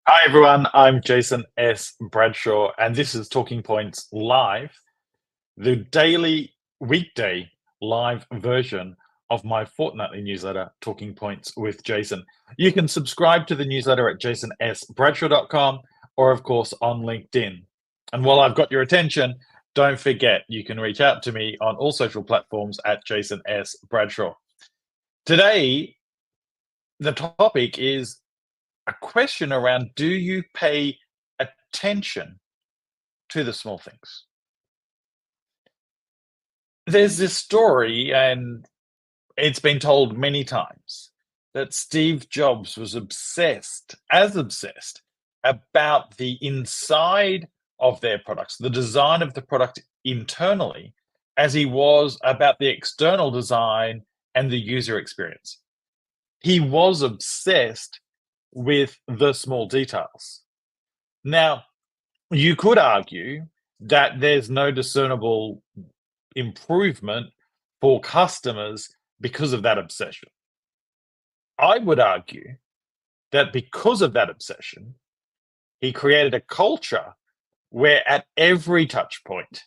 Hi everyone, I'm Jason S. Bradshaw, and this is Talking Points Live, the daily weekday live version of my fortnightly newsletter, Talking Points with Jason. You can subscribe to the newsletter at jasonsbradshaw.com or, of course, on LinkedIn. And while I've got your attention, don't forget you can reach out to me on all social platforms at Jason S. Bradshaw. Today, the topic is a question around, do you pay attention to the small things? There's this story, and it's been told many times, that Steve Jobs was obsessed about the inside of their products, the design of the product internally, as he was about the external design and the user experience. He was obsessed with the small details. Now, you could argue that there's no discernible improvement for customers because of that obsession. I would argue that because of that obsession, he created a culture where at every touch point,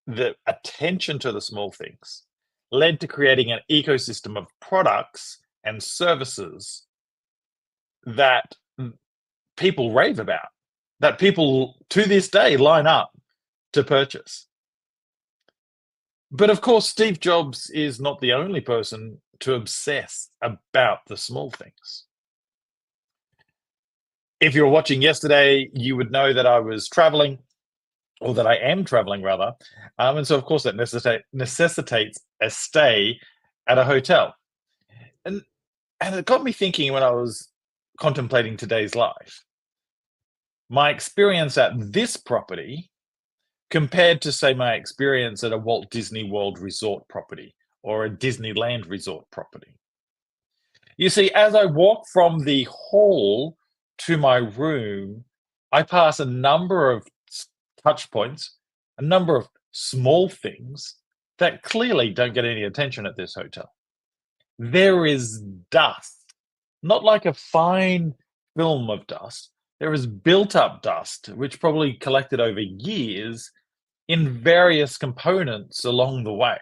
the attention to the small things led to creating an ecosystem of products and services that people rave about, that people to this day line up to purchase. But of course, Steve Jobs is not the only person to obsess about the small things. If you were watching yesterday, you would know that I was traveling, or that I am traveling rather. And so, of course, that necessitates a stay at a hotel. And, and it got me thinking when I was contemplating today's life. My experience at this property compared to, say, my experience at a Walt Disney World resort property or a Disneyland resort property. You see, as I walk from the hall to my room, I pass a number of touch points, a number of small things that clearly don't get any attention at this hotel. There is dust, not like a fine film of dust. There is built up dust, which probably collected over years in various components along the way.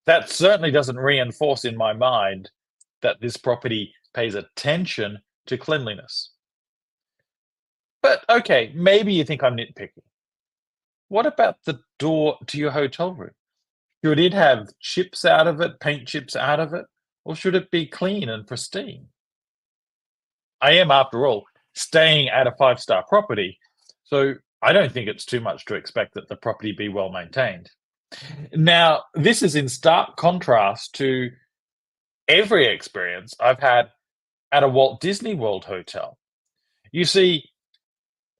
That certainly doesn't reinforce in my mind that this property pays attention to cleanliness. But okay, maybe you think I'm nitpicking. What about the door to your hotel room? Should it have chips out of it, paint chips out of it, or should it be clean and pristine? I am, after all, staying at a five-star property, so I don't think it's too much to expect that the property be well maintained. Now, this is in stark contrast to every experience I've had at a Walt Disney World hotel. You see,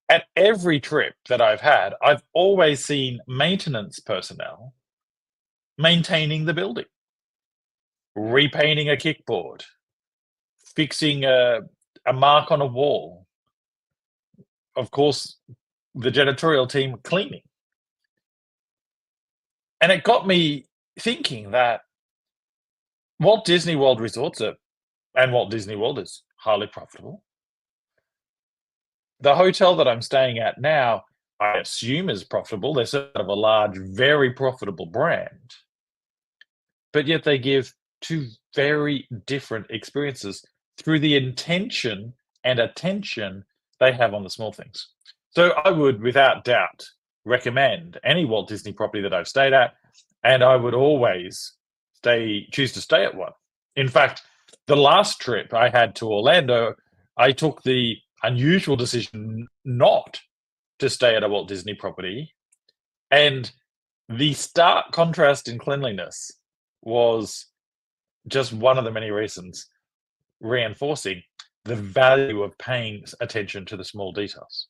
at every trip that I've had, I've always seen maintenance personnel maintaining the building, repainting a kickboard, fixing a mark on a wall. Of course, the janitorial team cleaning. And it got me thinking that Walt Disney World resorts are, and Walt Disney World is highly profitable. The hotel that I'm staying at now, I assume is profitable. They're sort of a large, very profitable brand, but yet they give two very different experiences through the intention and attention they have on the small things. So I would, without doubt, recommend any Walt Disney property that I've stayed at, and I would always choose to stay at one. In fact, the last trip I had to Orlando, I took the unusual decision not to stay at a Walt Disney property, and the stark contrast in cleanliness was just one of the many reasons reinforcing the value of paying attention to the small details.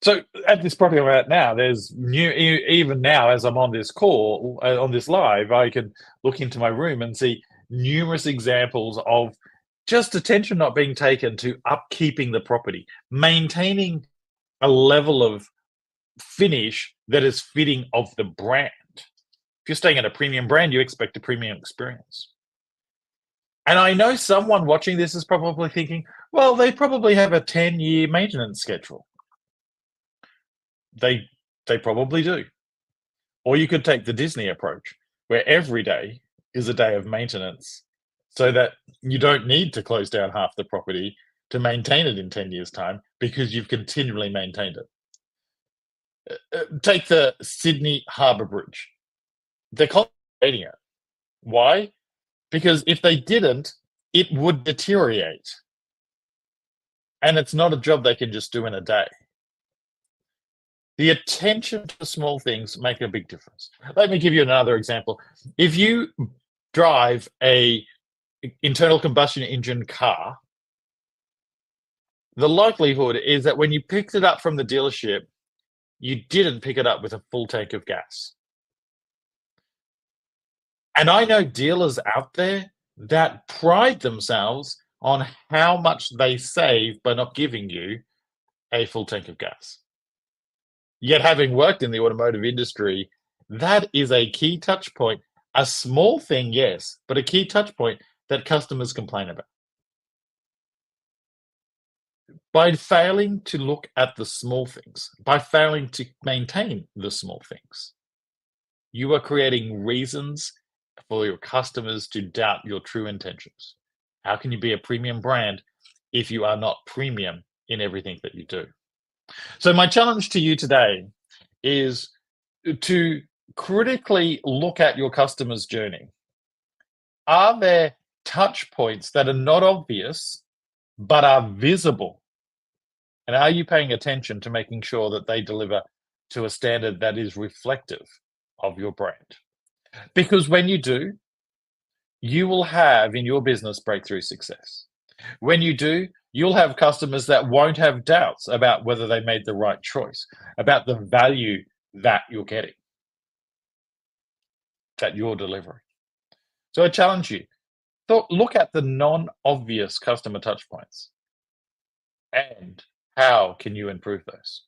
So at this property I'm at now, there's even now as I'm on this call, on this live, I can look into my room and see numerous examples of just attention not being taken to upkeeping the property, maintaining a level of finish that is fitting of the brand. If you're staying at a premium brand, you expect a premium experience. And I know someone watching this is probably thinking, well, they probably have a 10-year maintenance schedule. They they probably do. Or you could take the Disney approach, where every day is a day of maintenance so that you don't need to close down half the property to maintain it in 10 years' time because you've continually maintained it. Take the Sydney Harbour Bridge. They're concentrating it. Why? Because if they didn't, it would deteriorate. And it's not a job they can just do in a day. The attention to small things make a big difference. Let me give you another example. If you drive a internal combustion engine car, the likelihood is that when you picked it up from the dealership, you didn't pick it up with a full tank of gas. And I know dealers out there that pride themselves on how much they save by not giving you a full tank of gas. Yet, having worked in the automotive industry, that is a key touch point, a small thing, yes, but a key touch point that customers complain about. By failing to look at the small things, by failing to maintain the small things, you are creating reasons for your customers to doubt your true intentions. How can you be a premium brand if you are not premium in everything that you do? So, my challenge to you today is to critically look at your customer's journey. Are there touch points that are not obvious but are visible? And are you paying attention to making sure that they deliver to a standard that is reflective of your brand? Because when you do, you will have in your business breakthrough success. When you do, you'll have customers that won't have doubts about whether they made the right choice, about the value that you're getting, that you're delivering. So I challenge you, look at the non-obvious customer touch points and how can you improve those?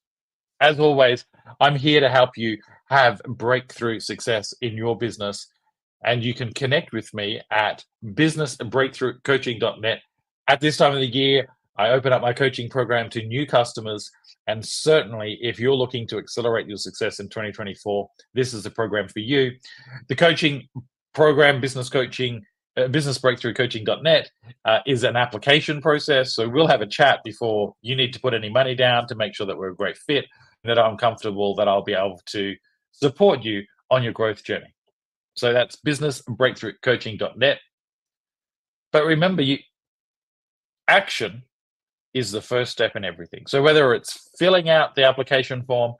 As always, I'm here to help you have breakthrough success in your business. And you can connect with me at businessbreakthroughcoaching.net. At this time of the year, I open up my coaching program to new customers. And certainly, if you're looking to accelerate your success in 2024, this is the program for you. The coaching program, businessbreakthroughcoaching.net, is an application process. So we'll have a chat before you need to put any money down to make sure that we're a great fit, and that I'm comfortable that I'll be able to support you on your growth journey. So that's businessbreakthroughcoaching.net. But remember, action is the first step in everything. So whether it's filling out the application form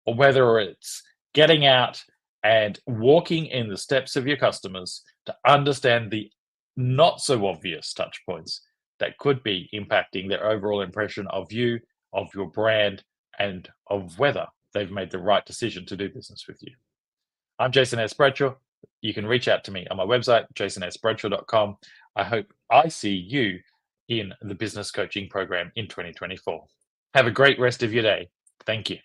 or whether it's getting out and walking in the steps of your customers to understand the not so obvious touch points that could be impacting their overall impression of you, of your brand, and of whether they've made the right decision to do business with you. I'm Jason S. Bradshaw. You can reach out to me on my website, jasonsbradshaw.com. I hope I see you in the business coaching program in 2024. Have a great rest of your day. Thank you.